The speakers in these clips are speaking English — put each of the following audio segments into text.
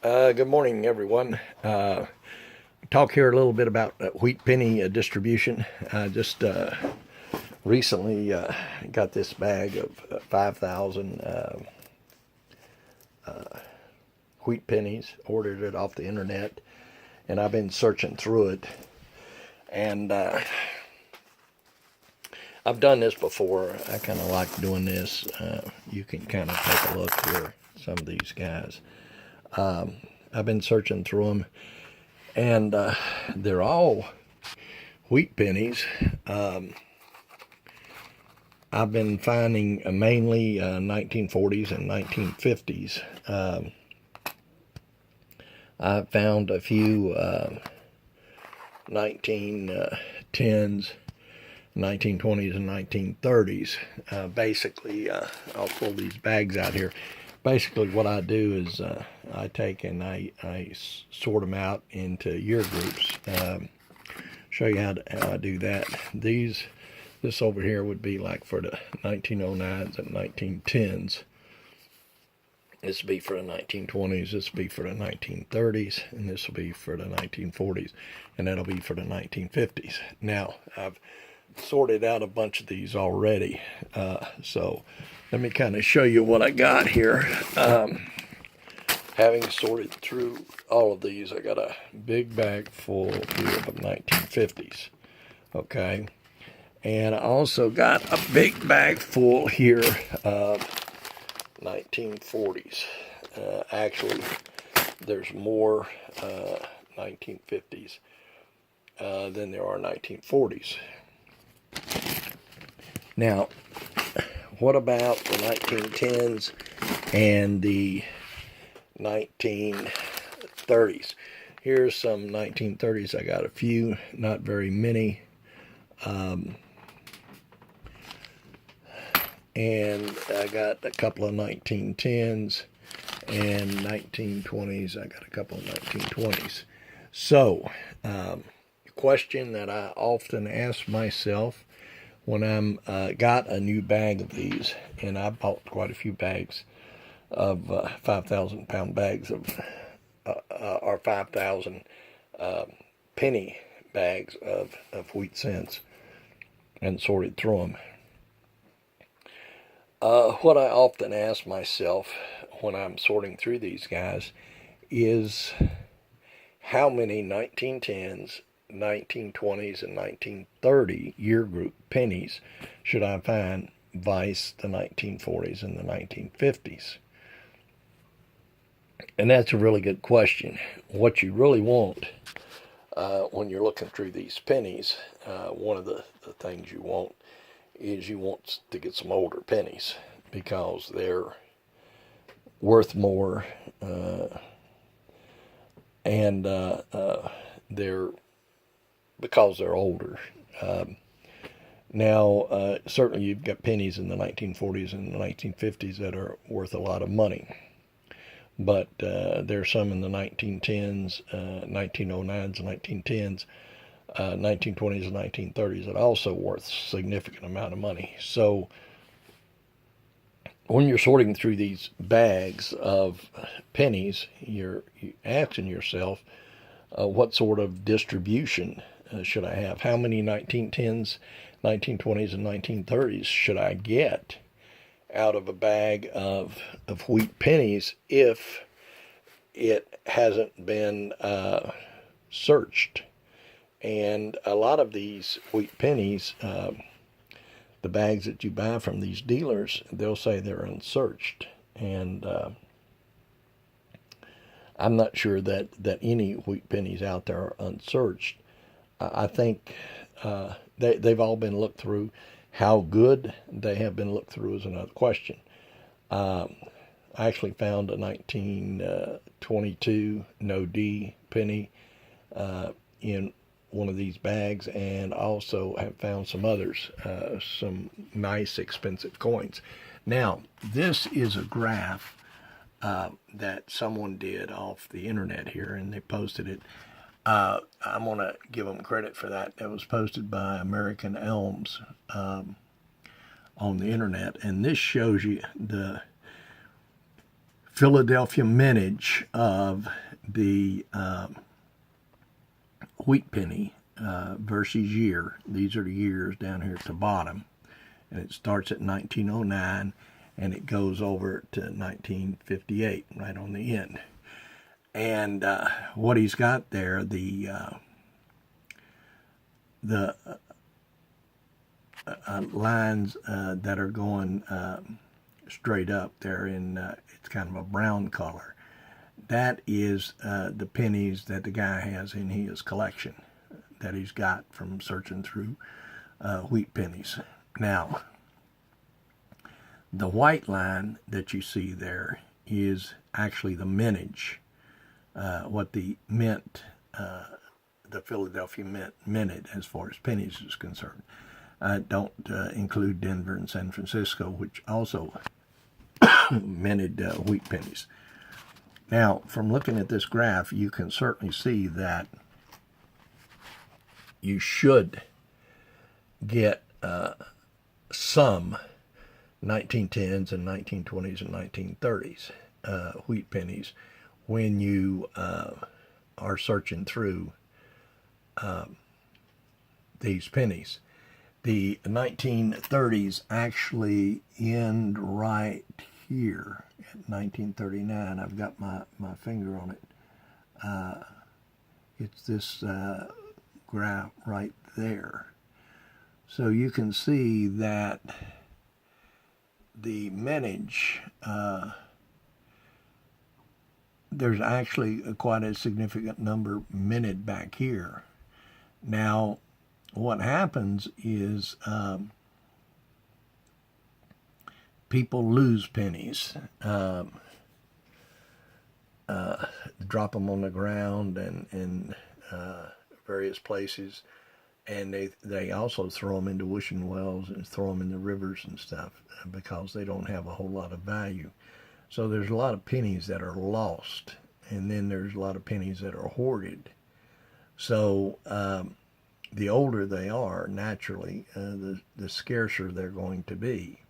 Good morning, everyone. Talk here a little bit about wheat penny distribution. I just recently got this bag of 5,000 wheat pennies, ordered it off the internet, and I've been searching through it. And I've done this before. I kind of like doing this. You can kind of take a look here, some of these guys. I've been searching through them, and they're all wheat pennies. I've been finding mainly 1940s and 1950s. I found a few 1910s, 1920s, and 1930s. Basically, I'll pull these bags out here. Basically, what I do is I take and I sort them out into year groups. Show you how I do that. This over here would be like for the 1909s and 1910s. This will be for the 1920s. This will be for the 1930s, and this will be for the 1940s, and that'll be for the 1950s. Now, I've sorted out a bunch of these already, so let me kind of show you what I got here. Having sorted through all of these, I got a big bag full here of 1950s, okay? And I also got a big bag full here of 1940s. Actually, there's more 1950s than there are 1940s. Now, what about the 1910s and the 1930s? Here's some 1930s. I got a few, not very many. And I got a couple of 1910s and 1920s. I got a couple of 1920s. So, question that I often ask myself when I'm got a new bag of these, and I bought quite a few bags of 5,000 pound bags of or 5,000 penny bags of wheat cents, and sorted through them. What I often ask myself when I'm sorting through these guys is how many 1910s, 1920s, and 1930 year group pennies should I find vice the 1940s and the 1950s? And that's a really good question. What you really want when you're looking through these pennies, one of the things you want is you want to get some older pennies, because they're worth more, and they're because they're older. Now, certainly you've got pennies in the 1940s and the 1950s that are worth a lot of money, but there's some in the 1910s, 1909s, and 1910s, 1920s and 1930s that are also worth a significant amount of money. So when you're sorting through these bags of pennies, you're asking yourself, what sort of distribution should I have? How many 1910s, 1920s, and 1930s should I get out of a bag of wheat pennies if it hasn't been searched? And a lot of these wheat pennies, the bags that you buy from these dealers, they'll say they're unsearched. And I'm not sure that any wheat pennies out there are unsearched. I think they've all been looked through. How good they have been looked through is another question. I actually found a 1922 no D penny in one of these bags, and also have found some others, some nice expensive coins. Now, this is a graph that someone did off the internet here, and they posted it. I'm going to give them credit for that. That was posted by American Elms on the internet, and this shows you the Philadelphia mintage of the wheat penny versus year. These are the years down here at the bottom. And it starts at 1909 and it goes over to 1958, right on the end. And what he's got there, the lines that are going straight up, they're in, it's kind of a brown color. That is the pennies that the guy has in his collection that he's got from searching through wheat pennies. Now, the white line that you see there is actually the mintage, what the mint, the Philadelphia mint minted as far as pennies is concerned. I don't include Denver and San Francisco, which also minted wheat pennies. Now, from looking at this graph, you can certainly see that you should get some 1910s and 1920s and 1930s wheat pennies when you are searching through these pennies. The 1930s actually end right here at 1939. I've got my finger on it. It's this graph right there. So you can see that the mintage, there's actually quite a significant number minted back here. Now, what happens is people lose pennies, drop them on the ground and various places, and they also throw them into wishing wells and throw them in the rivers and stuff because they don't have a whole lot of value. So there's a lot of pennies that are lost, and then there's a lot of pennies that are hoarded. So the older they are, naturally, the scarcer they're going to be.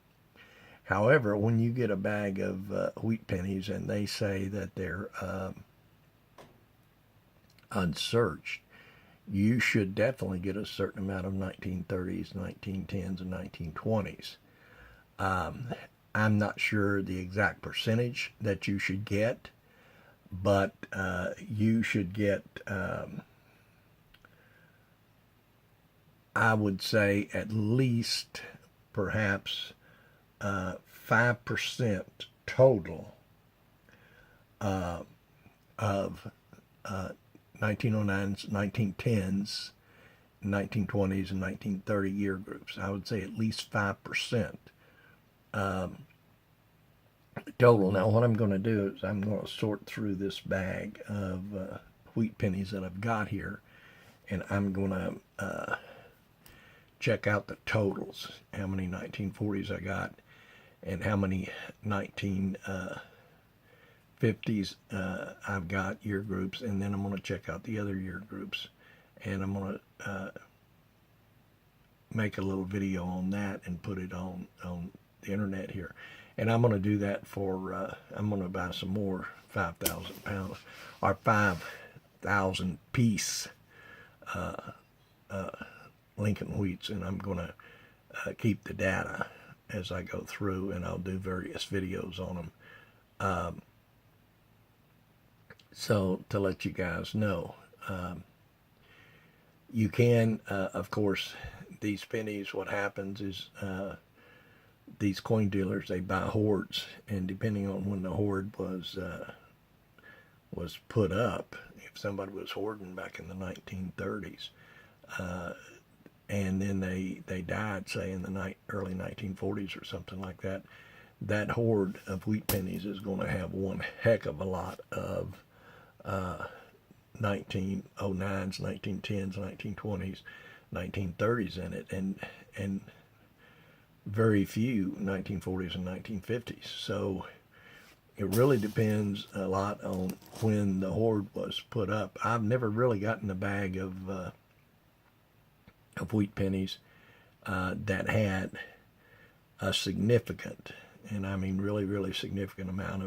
However, when you get a bag of wheat pennies and they say that they're unsearched, you should definitely get a certain amount of 1930s, 1910s, and 1920s. I'm not sure the exact percentage that you should get, but you should get, I would say, at least perhaps 5% total of 1909s, 1910s, 1920s, and 1930 year groups. I would say at least 5% total. Now, what I'm going to do is I'm going to sort through this bag of wheat pennies that I've got here, and I'm going to check out the totals, how many 1940s I got, and how many 1950s I've got year groups, and then I'm going to check out the other year groups, and I'm going to make a little video on that and put it on the internet here. And I'm going to do that for, I'm going to buy some more 5,000 pounds, or 5,000 piece Lincoln wheats, and I'm going to keep the data as I go through, and I'll do various videos on them. So to let you guys know, you can, of course, these pennies, what happens is these coin dealers, they buy hoards, and depending on when the hoard was put up, if somebody was hoarding back in the 1930s, and then they died, say, in the early 1940s or something like that, that hoard of wheat pennies is going to have one heck of a lot of 1909s, 1910s, 1920s, 1930s in it, and very few 1940s and 1950s. So it really depends a lot on when the hoard was put up. I've never really gotten a bag of wheat pennies that had a significant, and I mean really, really significant amount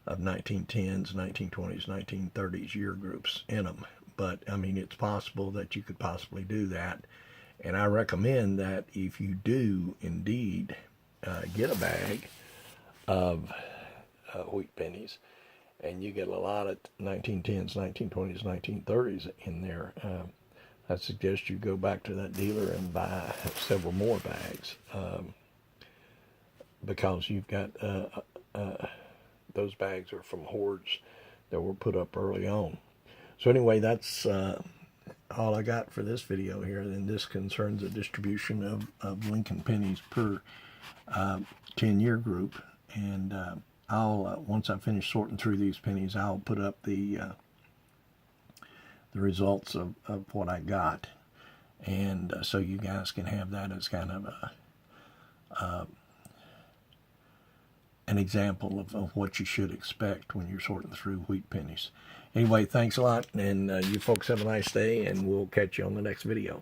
of 1910s, 1920s, 1930s year groups in them. But I mean, it's possible that you could possibly do that. And I recommend that if you do indeed get a bag of wheat pennies, and you get a lot of 1910s, 1920s, 1930s in there, I suggest you go back to that dealer and buy several more bags, because you've got those bags are from hoards that were put up early on. So anyway, that's all I got for this video here. And this concerns the distribution of Lincoln pennies per 10-year group. And I'll once I finish sorting through these pennies, I'll put up the results of what I got, and so you guys can have that as kind of an example of what you should expect when you're sorting through wheat pennies. Anyway, thanks a lot, and you folks have a nice day, and we'll catch you on the next video.